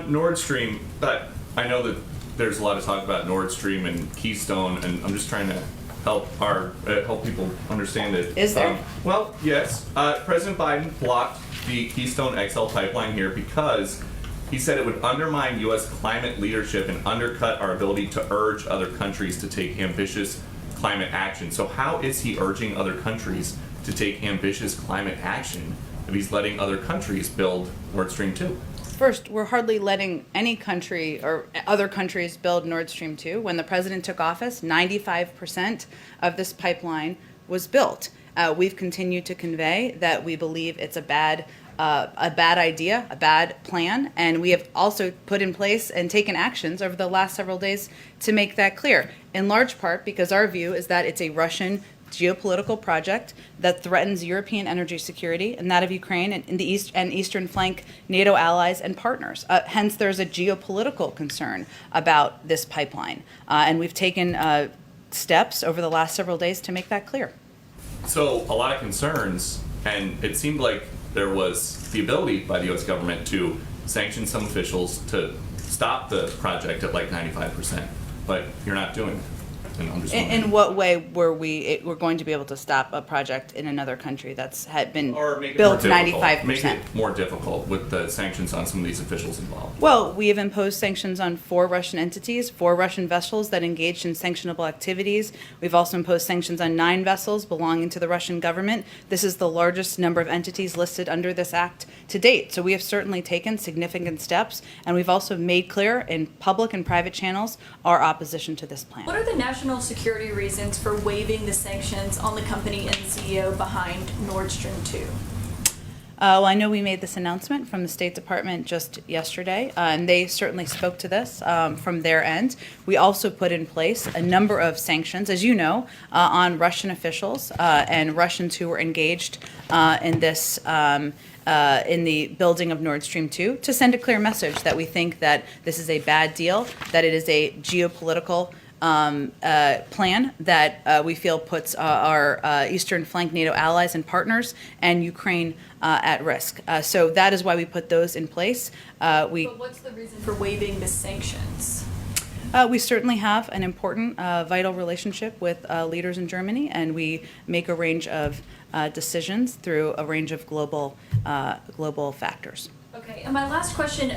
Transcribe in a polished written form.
on Nord Stream, I know that there's a lot of talk about Nord Stream and Keystone, and I'm just trying to help people understand it. Is there? Well, yes. President Biden blocked the Keystone XL pipeline here because he said it would undermine U.S. climate leadership and undercut our ability to urge other countries to take ambitious climate action. So how is he urging other countries to take ambitious climate action if he's letting other countries build Nord Stream 2? First, we're hardly letting any country or other countries build Nord Stream 2. When the president took office, 95% of this pipeline was built. We've continued to convey that we believe it's a bad idea, a bad plan, and we have also put in place and taken actions over the last several days to make that clear, in large part because our view is that it's a Russian geopolitical project that threatens European energy security and that of Ukraine and in the east and eastern flank NATO allies and partners. Hence, there's a geopolitical concern about this pipeline, and we've taken steps over the last several days to make that clear. So a lot of concerns, and it seemed like there was the ability by the U.S. government to sanction some officials to stop the project at like 95%, but you're not doing it. And I'm just in what way we're going to be able to stop a project in another country that's had been built 95%? Make it more difficult with the sanctions on some of these officials involved. Well, we have imposed sanctions on 4 Russian entities, 4 Russian vessels that engaged in sanctionable activities. We've also imposed sanctions on 9 vessels belonging to the Russian government. This is the largest number of entities listed under this act to date. So we have certainly taken significant steps, and we've also made clear in public and private channels our opposition to this plan. What are the national security reasons for waiving the sanctions on the company and CEO behind Nord Stream 2? Well, I know we made this announcement from the State Department just yesterday, and they certainly spoke to this from their end. We also put in place a number of sanctions, as you know, on Russian officials and Russians who were engaged in this in the building of Nord Stream 2 to send a clear message that we think that this is a bad deal, that it is a geopolitical plan that we feel puts our eastern flank NATO allies and partners and Ukraine at risk. So that is why we put those in place. But what's the reason for waiving the sanctions? We certainly have an important, vital relationship with leaders in Germany, and we make a range of decisions through a range of global factors. Okay, and my last question.